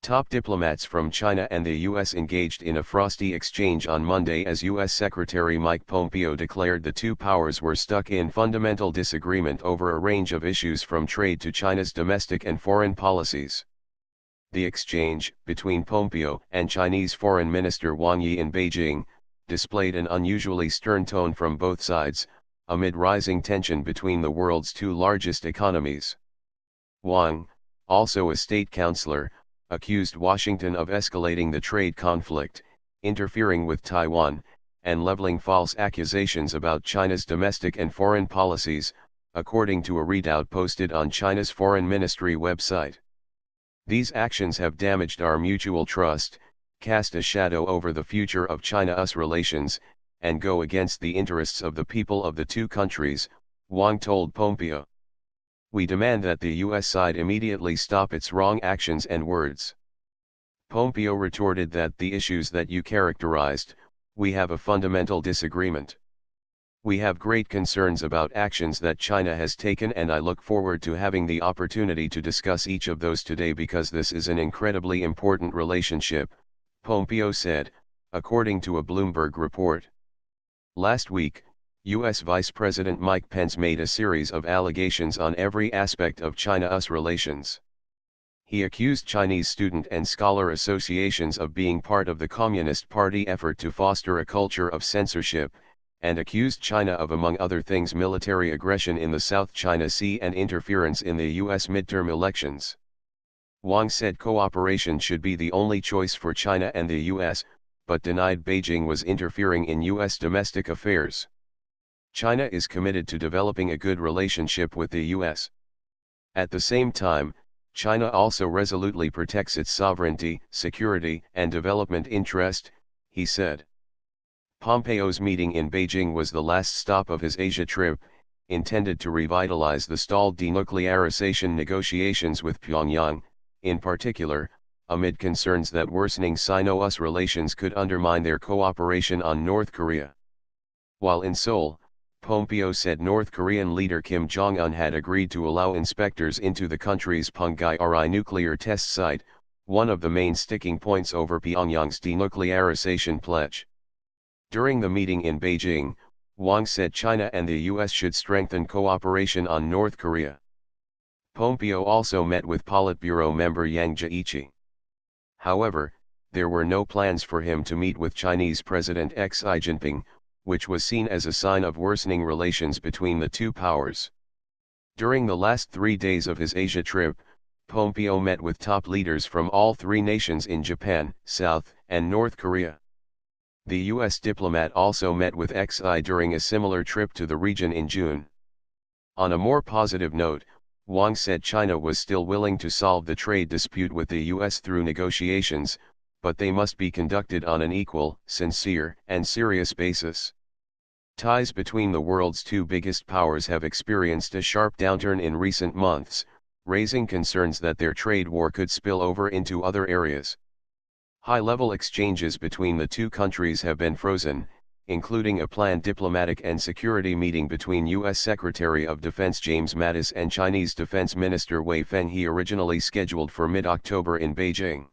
Top diplomats from China and the U.S. engaged in a frosty exchange on Monday as U.S. Secretary Mike Pompeo declared the two powers were stuck in fundamental disagreement over a range of issues from trade to China's domestic and foreign policies. The exchange, between Pompeo and Chinese Foreign Minister Wang Yi in Beijing, displayed an unusually stern tone from both sides, amid rising tension between the world's two largest economies. Wang, also a state counselor, accused Washington of escalating the trade conflict, interfering with Taiwan, and leveling false accusations about China's domestic and foreign policies, according to a readout posted on China's Foreign Ministry website. These actions have damaged our mutual trust, cast a shadow over the future of China-US relations, and go against the interests of the people of the two countries, Wang told Pompeo. We demand that the U.S. side immediately stop its wrong actions and words. Pompeo retorted that the issues that you characterized, we have a fundamental disagreement. We have great concerns about actions that China has taken, and I look forward to having the opportunity to discuss each of those today because this is an incredibly important relationship, Pompeo said, according to a Bloomberg report. Last week, U.S. Vice President Mike Pence made a series of allegations on every aspect of China-US relations. He accused Chinese student and scholar associations of being part of the Communist Party effort to foster a culture of censorship, and accused China of, among other things, military aggression in the South China Sea and interference in the U.S. midterm elections. Wang said cooperation should be the only choice for China and the U.S., but denied Beijing was interfering in U.S. domestic affairs. China is committed to developing a good relationship with the U.S. At the same time, China also resolutely protects its sovereignty, security, and development interest, he said. Pompeo's meeting in Beijing was the last stop of his Asia trip, intended to revitalize the stalled denuclearization negotiations with Pyongyang, in particular, amid concerns that worsening Sino-US relations could undermine their cooperation on North Korea. While in Seoul, Pompeo said North Korean leader Kim Jong-un had agreed to allow inspectors into the country's Punggye-ri nuclear test site, one of the main sticking points over Pyongyang's denuclearization pledge. During the meeting in Beijing, Wang said China and the U.S. should strengthen cooperation on North Korea. Pompeo also met with Politburo member Yang Jiechi. However, there were no plans for him to meet with Chinese President Xi Jinping, which was seen as a sign of worsening relations between the two powers. During the last 3 days of his Asia trip, Pompeo met with top leaders from all three nations in Japan, South, and North Korea. The U.S. diplomat also met with Xi during a similar trip to the region in June. On a more positive note, Wang said China was still willing to solve the trade dispute with the U.S. through negotiations, but they must be conducted on an equal, sincere, and serious basis. Ties between the world's two biggest powers have experienced a sharp downturn in recent months, raising concerns that their trade war could spill over into other areas. High-level exchanges between the two countries have been frozen, including a planned diplomatic and security meeting between U.S. Secretary of Defense James Mattis and Chinese Defense Minister Wei Fenghe originally scheduled for mid-October in Beijing.